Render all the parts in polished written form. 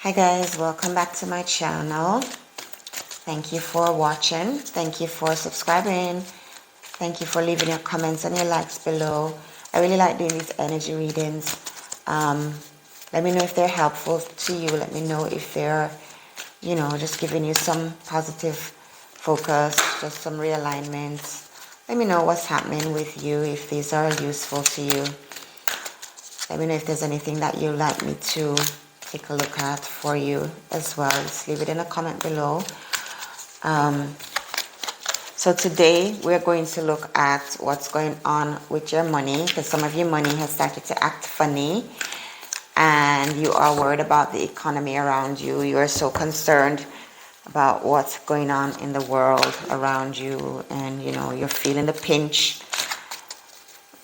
Hi guys, welcome back to my channel. Thank you for watching. Thank you for subscribing. Thank you for leaving your comments and your likes below. I really like doing these energy readings. Let me know if they're helpful to you. Let me know if they're, just giving you some positive focus, just some realignments. Let me know what's happening with you, if these are useful to you. Let me know if there's anything that you'd like me to take a look at for you as well. Just leave it in a comment below. So today we're going to look at what's going on with your money, because some of your money has started to act funny and you are worried about the economy around you. You are so concerned about what's going on in the world around you, and you're feeling the pinch.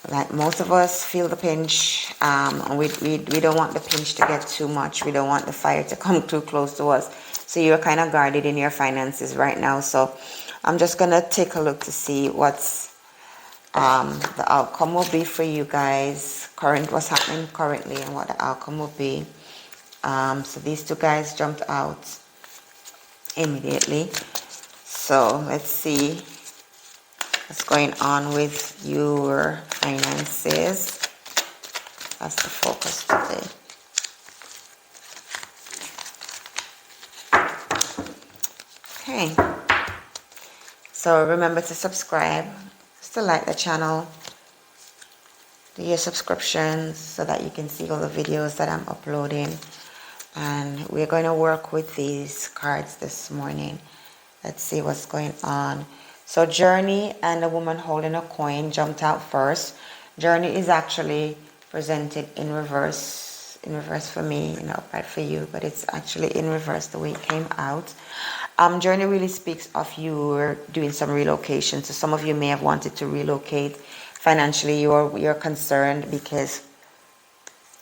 Like most of us feel the pinch. We don't want the pinch to get too much. We don't want the fire to come too close to us. So you're kind of guarded in your finances right now. So I'm just going to take a look to see what's the outcome will be for you guys. What's happening currently and what the outcome will be. So these two guys jumped out immediately. So let's see what's going on with your finances. That's the focus today. Okay. So remember to subscribe, just to like the channel, do your subscriptions so that you can see all the videos that I'm uploading. And we're going to work with these cards this morning. Let's see what's going on. So Journey and the woman holding a coin jumped out first. Journey is actually presented in reverse for me, upright for you, but it's actually in reverse the way it came out. Journey really speaks of you doing some relocation. So some of you may have wanted to relocate. Financially, you're concerned because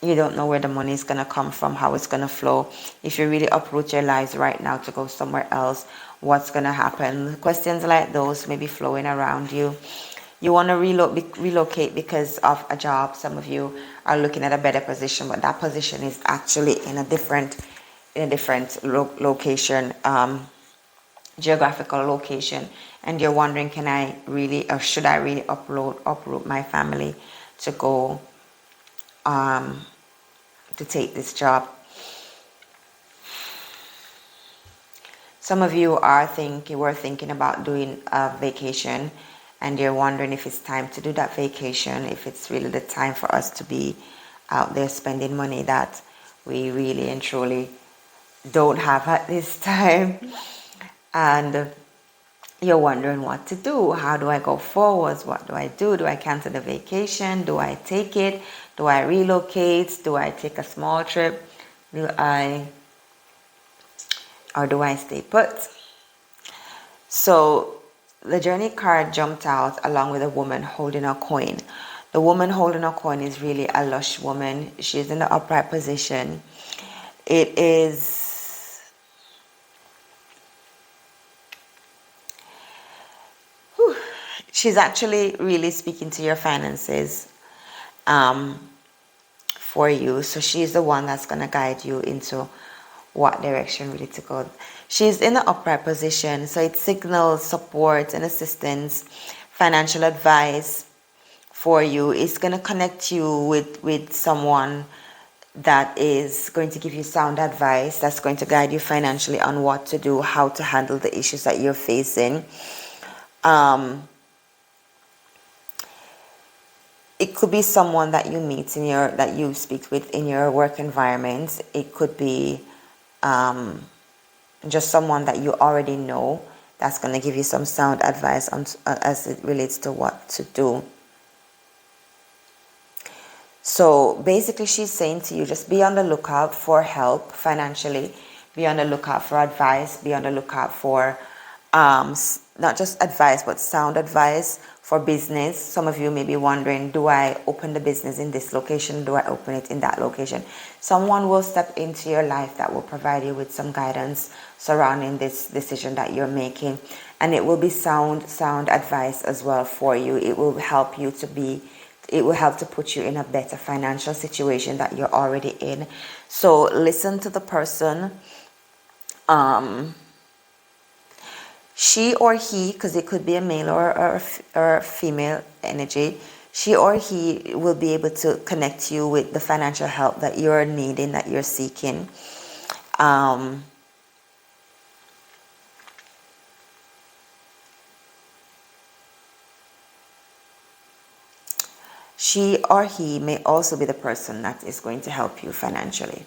you don't know where the money is going to come from, how it's going to flow. If you really uproot your lives right now to go somewhere else, what's going to happen? Questions like those may be flowing around you. You want to relocate because of a job. Some of you are looking at a better position, but that position is actually in a different location, geographical location, and you're wondering, can I really, or should I really uproot my family to go to take this job? Some of you were thinking about doing a vacation, and you're wondering if it's time to do that vacation, if it's really the time for us to be out there spending money that we really and truly don't have at this time. And you're wondering what to do. How do I go forwards? What do I do? Do I cancel the vacation? Do I take it? Do I relocate? Do I take a small trip? Or do I stay put? So the Journey card jumped out along with a woman holding a coin. The woman holding a coin is really a lush woman. She's in the upright position. She's actually really speaking to your finances for you. So she's the one that's going to guide you into what direction really to go. She's in the upright position, so it signals support and assistance, financial advice for you. It's going to connect you with someone that is going to give you sound advice, that's going to guide you financially on what to do, how to handle the issues that you're facing. It could be someone that you meet that you speak with in your work environment. It could be just someone that you already know that's going to give you some sound advice as it relates to what to do. So basically she's saying to you, just be on the lookout for help financially, be on the lookout for advice, be on the lookout for not just advice but sound advice for business. Some of you may be wondering, do I open the business in this location? Do I open it in that location? Someone will step into your life that will provide you with some guidance surrounding this decision that you're making. And it will be sound advice as well for you. It will help you to it will help to put you in a better financial situation that you're already in. So listen to the person. She or he, because it could be a male or a female energy, she or he will be able to connect you with the financial help that you're needing, that you're seeking. She or he may also be the person that is going to help you financially.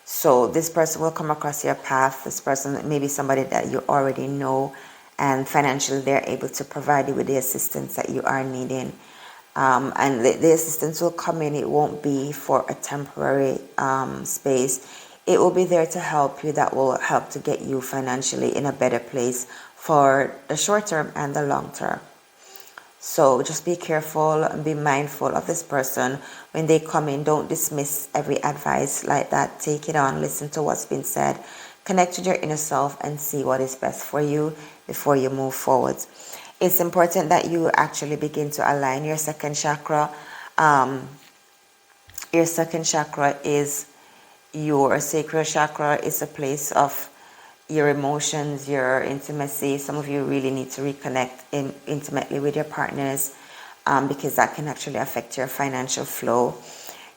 So this person will come across your path. This person may be somebody that you already know, and financially they're able to provide you with the assistance that you are needing. And the assistance will come in. It won't be for a temporary space. It will be there to help you. That will help to get you financially in a better place for the short term and the long term. So just be careful and be mindful of this person. When they come in, don't dismiss every advice like that. Take it on, listen to what's been said, connect with your inner self and see what is best for you before you move forward. It's important that you actually begin to align your second chakra. Your second chakra is your sacral chakra. It's a place of your emotions, your intimacy. Some of you really need to reconnect intimately with your partners because that can actually affect your financial flow.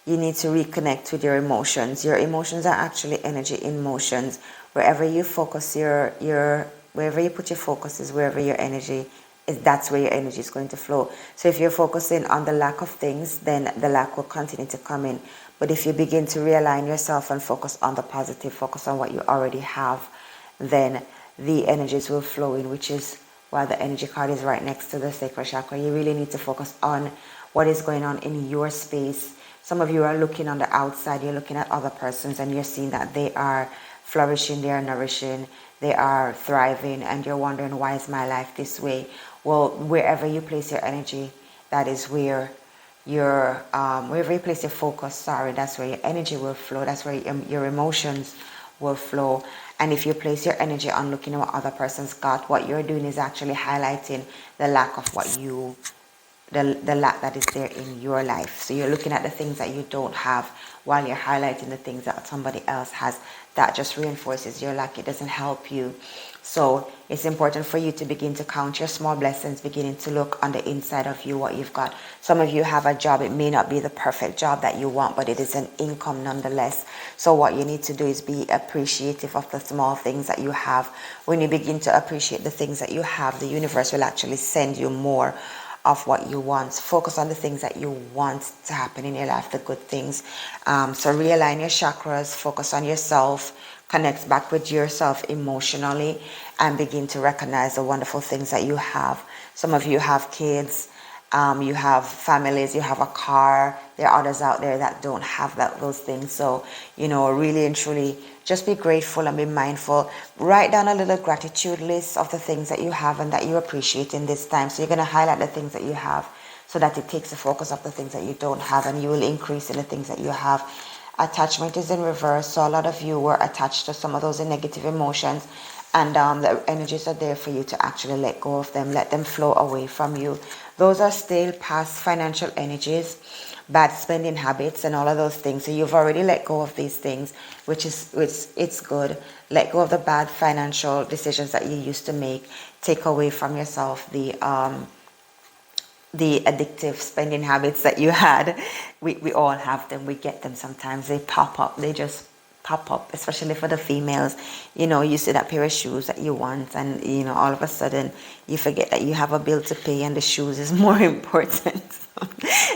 You need to reconnect with your emotions. Your emotions are actually energy in motions. Wherever you focus wherever you put your focus is wherever your energy is, that's where your energy is going to flow. So if you're focusing on the lack of things, then the lack will continue to come in. But if you begin to realign yourself and focus on the positive, focus on what you already have, then the energies will flow in, which is why the energy card is right next to the sacral chakra. You really need to focus on what is going on in your space. Some of you are looking on the outside, you're looking at other persons and you're seeing that they are flourishing, they are nourishing, they are thriving, and you're wondering, why is my life this way? Well, wherever you place your energy, that is where wherever you place your focus, that's where your energy will flow, that's where your emotions will flow. And if you place your energy on looking at what other persons got, what you're doing is actually highlighting the lack of the lack that is there in your life. So you're looking at the things that you don't have while you're highlighting the things that somebody else has. That just reinforces your lack. It doesn't help you. So it's important for you to begin to count your small blessings, beginning to look on the inside of you, what you've got. Some of you have a job. It may not be the perfect job that you want, but it is an income nonetheless. So what you need to do is be appreciative of the small things that you have. When you begin to appreciate the things that you have, the universe will actually send you more of what you want. Focus on the things that you want to happen in your life, the good things. So realign your chakras, focus on yourself, connect back with yourself emotionally, and begin to recognize the wonderful things that you have. Some of you have kids, you have families, you have a car. There are others out there that don't have those things. So, really and truly, just be grateful and be mindful. Write down a little gratitude list of the things that you have and that you appreciate in this time. So you're going to highlight the things that you have so that it takes the focus of the things that you don't have, and you will increase in the things that you have. Attachment is in reverse. So a lot of you were attached to some of those negative emotions, and the energies are there for you to actually let go of them, let them flow away from you. Those are still past financial energies, bad spending habits and all of those things. So you've already let go of these things, which it's good. Let go of the bad financial decisions that you used to make. Take away from yourself the addictive spending habits that you had. We all have them. We get them sometimes. They pop up. They just pop up, especially for the females. You see that pair of shoes that you want, and all of a sudden you forget that you have a bill to pay and the shoes is more important.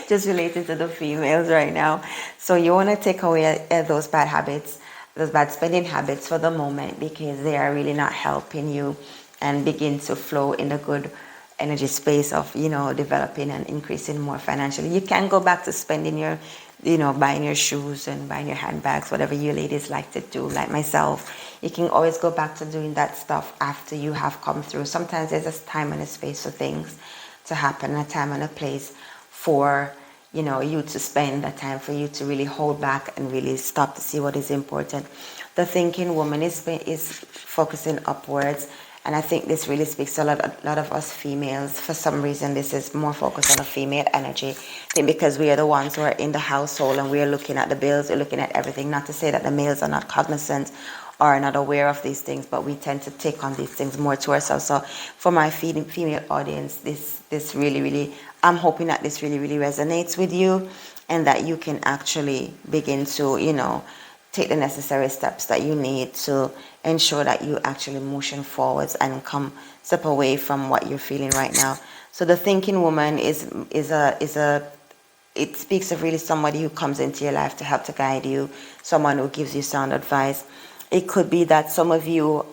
Just related to the females right now. So you want to take away those bad habits, those bad spending habits for the moment, because they are really not helping you, and begin to flow in the good energy space of developing and increasing more financially. You can go back to spending your buying your shoes and buying your handbags, whatever you ladies like to do, like myself. You can always go back to doing that stuff after you have come through. Sometimes there's a time and a space for things to happen, a time and a place for you to spend, a time for you to really hold back and really stop to see what is important. The thinking woman is focusing upwards, And I think this really speaks to a lot of us females. For some reason, this is more focused on a female energy. I think because we are the ones who are in the household and we are looking at the bills, we're looking at everything. Not to say that the males are not cognizant or are not aware of these things, but we tend to take on these things more to ourselves. So for my female audience, this really, I'm hoping that this really resonates with you, and that you can actually begin to, take the necessary steps that you need to ensure that you actually motion forwards and step away from what you're feeling right now. So the thinking woman it speaks of really somebody who comes into your life to help to guide you, someone who gives you sound advice. It could be that some of you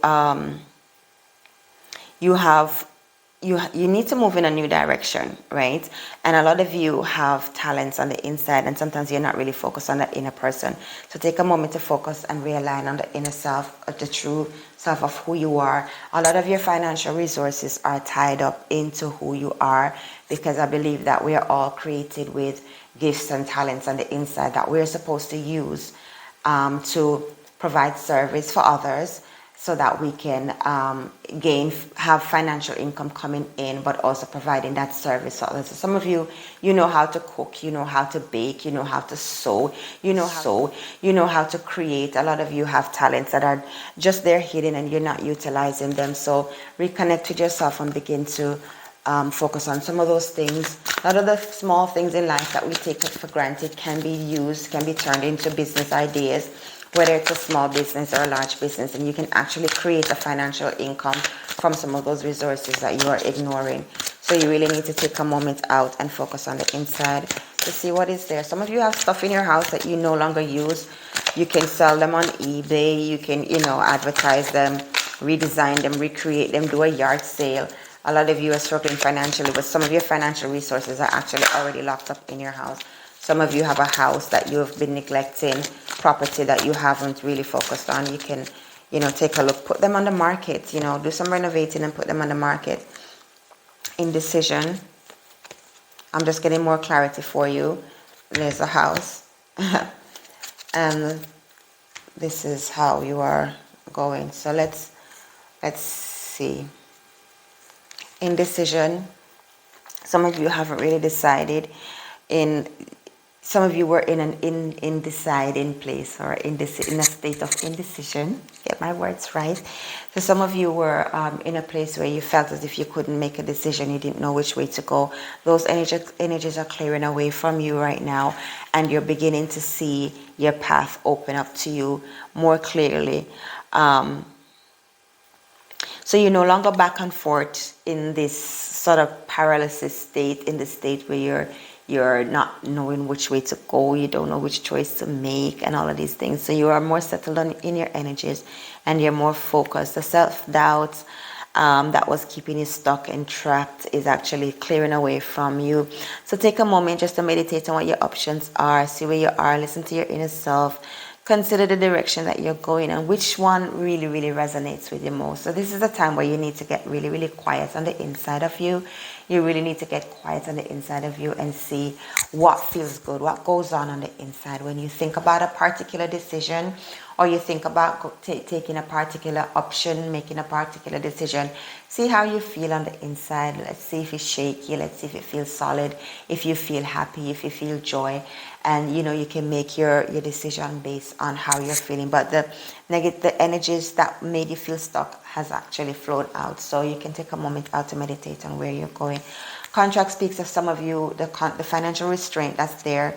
you need to move in a new direction, right? And a lot of you have talents on the inside, and sometimes you're not really focused on the inner person. So take a moment to focus and realign on the inner self, the true self of who you are. A lot of your financial resources are tied up into who you are, because I believe that we are all created with gifts and talents on the inside that we're supposed to use to provide service for others, so that we can have financial income coming in, but also providing that service for others. So some of you, you know how to cook, you know how to bake, you know how to sew, you know how to create. A lot of you have talents that are just there hidden and you're not utilizing them. So reconnect with yourself and begin to focus on some of those things. A lot of the small things in life that we take for granted can be turned into business ideas, whether it's a small business or a large business, and you can actually create a financial income from some of those resources that you are ignoring. So you really need to take a moment out and focus on the inside to see what is there. Some of you have stuff in your house that you no longer use. You can sell them on eBay. You can, advertise them, redesign them, recreate them, do a yard sale. A lot of you are struggling financially, but some of your financial resources are actually already locked up in your house. Some of you have a house that you've been neglecting, property that you haven't really focused on. You can, take a look, put them on the market, do some renovating and put them on the market. Indecision. I'm just getting more clarity for you. There's a house. And this is how you are going. So let's see. Indecision. Some of you haven't really decided. Some of you were in an undeciding place, or in a state of indecision. Get my words right. So some of you were in a place where you felt as if you couldn't make a decision. You didn't know which way to go. Those energies are clearing away from you right now, and you're beginning to see your path open up to you more clearly. So you're no longer back and forth in this sort of paralysis state, in the state where you're not knowing which way to go, you don't know which choice to make, and all of these things. So you are more settled in your energies, and you're more focused. The self-doubt that was keeping you stuck and trapped is actually clearing away from you. So take a moment just to meditate on what your options are, see where you are, listen to your inner self, consider the direction that you're going and which one really resonates with you most. So this is a time where you need to get really quiet on the inside of you. You really need to get quiet on the inside of you and see what feels good, what goes on the inside. When you think about a particular decision, or you think about taking a particular option, making a particular decision, see how you feel on the inside. Let's see if it's shaky. Let's see if it feels solid, if you feel happy, if you feel joy. And you can make your decision based on how you're feeling. But the energies that made you feel stuck has actually flowed out. So you can take a moment out to meditate on where you're going. Contract speaks of some of you, the financial restraint that's there,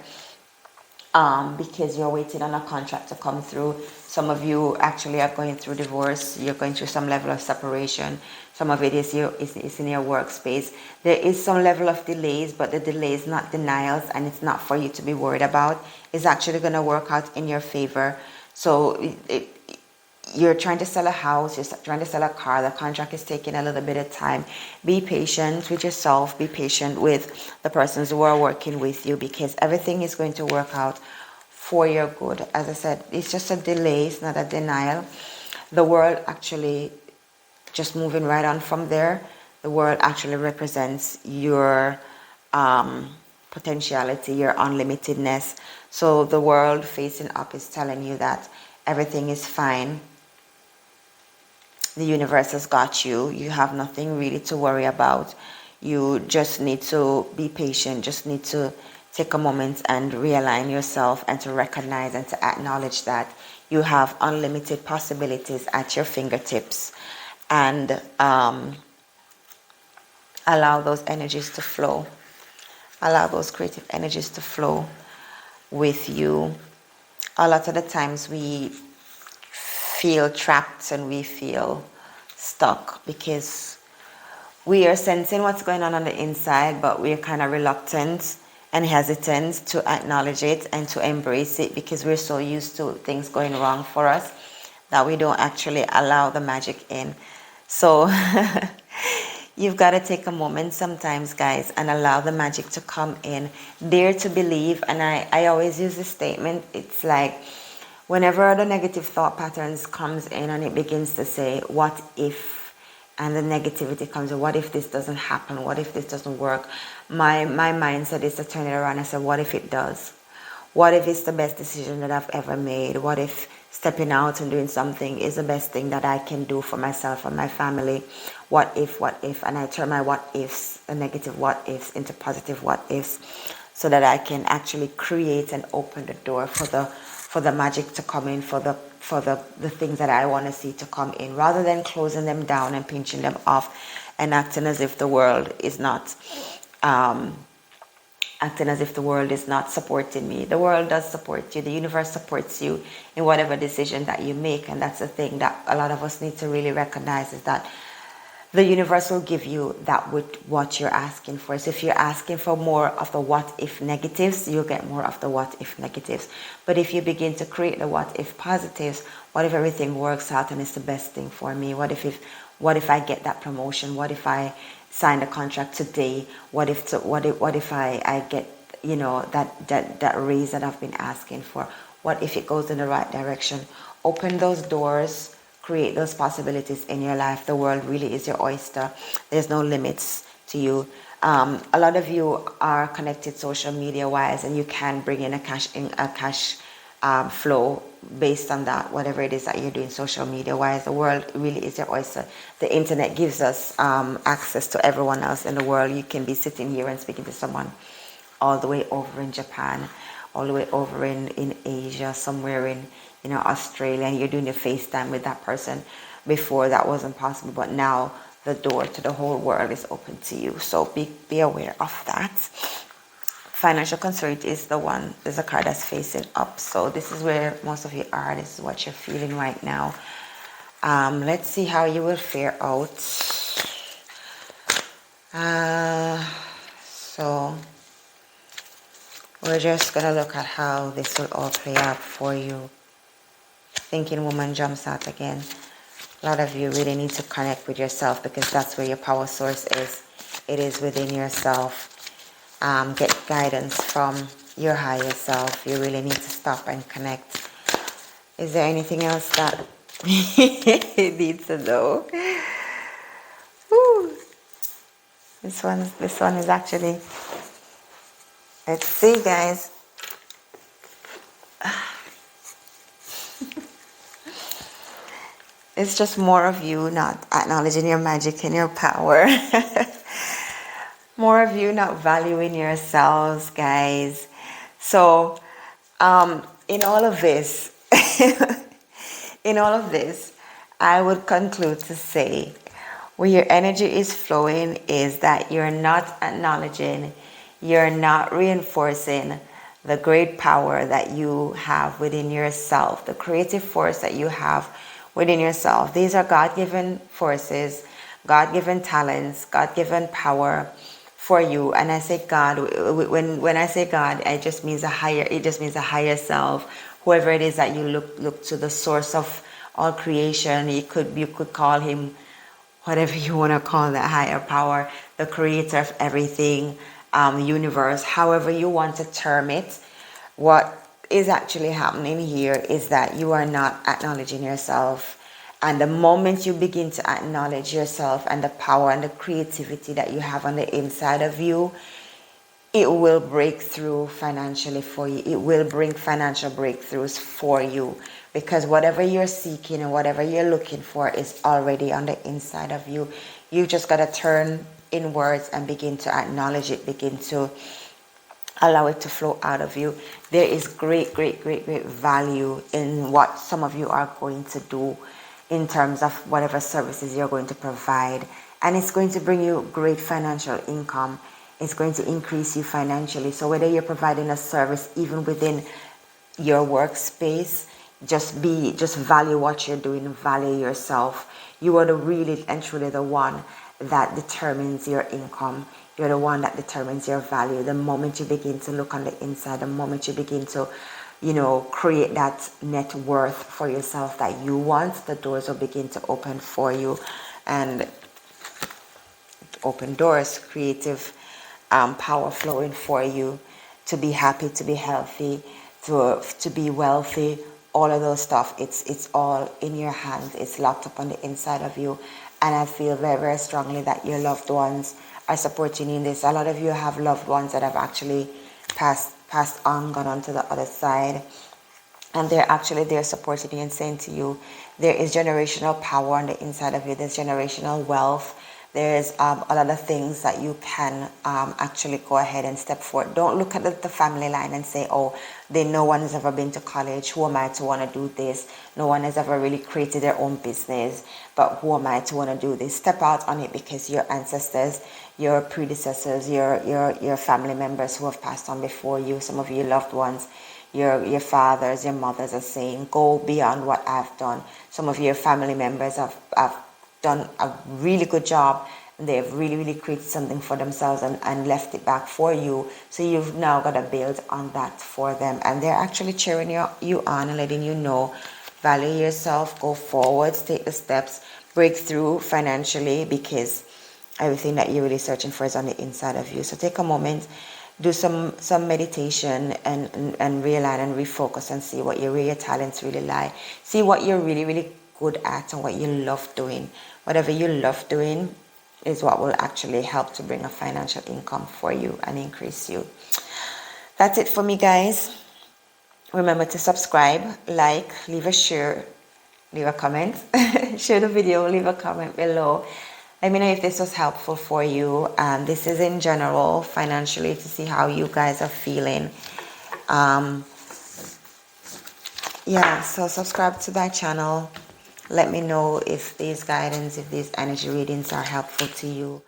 because you're waiting on a contract to come through. Some of you actually are going through divorce. You're going through some level of separation. Some of it is in your workspace. There is some level of delays, but the delay is not denials, and it's not for you to be worried about. It's actually going to work out in your favor. So you're trying to sell a house, you're trying to sell a car, the contract is taking a little bit of time. Be patient with yourself, be patient with the persons who are working with you, because everything is going to work out for your good. As I said, it's just a delay, it's not a denial. The world actually, just moving right on from there, the world actually represents your potentiality, your unlimitedness. So the world facing up is telling you that everything is fine. The universe has got you. You have nothing really to worry about. You just need to be patient, just need to take a moment and realign yourself and to recognize and to acknowledge that you have unlimited possibilities at your fingertips, and allow those energies to flow. Allow those creative energies to flow with you. A lot of the times we feel trapped and we feel stuck because we are sensing what's going on the inside, but we're kind of reluctant and hesitant to acknowledge it and to embrace it because we're so used to things going wrong for us that we don't actually allow the magic in. So you've got to take a moment sometimes, guys, and allow the magic to come in. Dare to believe. And I always use this statement. It's like whenever the negative thought patterns comes in and it begins to say, what if? And the negativity comes in, what if this doesn't happen? What if this doesn't work? My mindset is to turn it around and say, what if it does? What if it's the best decision that I've ever made? What if stepping out and doing something is the best thing that I can do for myself and my family? What if? And I turn my what ifs, the negative what ifs, into positive what ifs, so that I can actually create and open the door for the magic to come in, for the things that I want to see to come in, rather than closing them down and pinching them off and acting as if the world is not supporting me. The world does support you. The universe supports you in whatever decision that you make. And that's the thing that a lot of us need to really recognize, is that the universe will give you that with what you're asking for. So if you're asking for more of the what if negatives, you'll get more of the what if negatives. But if you begin to create the what if positives, what if everything works out and it's the best thing for me? What if I get that promotion? What if I sign the contract today? What if I get, you know, that raise that I've been asking for? What if it goes in the right direction? Open those doors. Create those possibilities in your life. The world really is your oyster. There's no limits to you. A lot of you are connected social media wise, and you can bring in a cash flow based on that, whatever it is that you're doing social media wise. The world really is your oyster. The internet gives us access to everyone else in the world. You can be sitting here and speaking to someone all the way over in Japan, all the way over in Asia, somewhere in Australia, and you're doing a FaceTime with that person. Before that wasn't possible, but now the door to the whole world is open to you. So be aware of that. Financial constraint is there's a card that's facing up. So this is where most of you are. This is what you're feeling right now. Let's see how you will fare out. So we're just going to look at how this will all play out for you. Thinking woman jumps out again. A lot of you really need to connect with yourself, because that's where your power source is. It is within yourself. Get guidance from your higher self. You really need to stop and connect. Is there anything else that you need to know? Woo. This one is actually, let's see, guys. It's just more of you not acknowledging your magic and your power. More of you not valuing yourselves, guys. So, in all of this, I would conclude to say, where your energy is flowing is that you're not acknowledging, you're not reinforcing the great power that you have within yourself, the creative force that you have within yourself. These are God-given forces, God-given talents, God-given power for you. And I say God, when I say God, it just means a higher self. Whoever it is that you look to, the source of all creation. You could call him whatever you want to call that higher power, the creator of everything, the universe, however you want to term it. What is actually happening here is that you are not acknowledging yourself. And the moment you begin to acknowledge yourself and the power and the creativity that you have on the inside of you, it will break through financially for you. It will bring financial breakthroughs for you. because whatever you're seeking and whatever you're looking for is already on the inside of you. You just got to turn inwards and begin to acknowledge it, begin to allow it to flow out of you. There is great value in what some of you are going to do in terms of whatever services you're going to provide, and it's going to bring you great financial income. It's going to increase you financially. So whether you're providing a service even within your workspace, just value what you're doing, value yourself. You are the really and truly the one that determines your income. You're the one that determines your value. The moment you begin to look on the inside, the moment you begin to, create that net worth for yourself that you want, the doors will begin to open for you, and open doors, creative power flowing for you to be happy, to be healthy, to be wealthy. All of those stuff, it's all in your hands. It's locked up on the inside of you. And I feel very strongly that your loved ones are supporting you in this. A lot of you have loved ones that have actually passed on, gone on to the other side, and they're supporting you and saying to you, there is generational power on the inside of you. There's generational wealth. There's a lot of things that you can actually go ahead and step forward. Don't look at the family line and say, oh, no one has ever been to college. Who am I to want to do this? No one has ever really created their own business. But who am I to want to do this? Step out on it, because your ancestors, your predecessors, your family members who have passed on before you, some of your loved ones, your fathers, your mothers are saying, go beyond what I've done. Some of your family members have done a really good job, and they've really created something for themselves and left it back for you. So you've now got to build on that for them, and they're actually cheering you on and letting you know, value yourself, go forwards, take the steps, break through financially, because everything that you're really searching for is on the inside of you. So take a moment, do some meditation, and realign and refocus and see what your real talents really lie. See what you're really good at and what you love doing. Whatever you love doing is what will actually help to bring a financial income for you and increase you. That's it for me, guys. Remember to subscribe, like, leave a share, leave a comment, share the video, leave a comment below. Let me know if this was helpful for you. This is in general financially, to see how you guys are feeling. So subscribe to my channel. Let me know if these guidance, if these energy readings are helpful to you.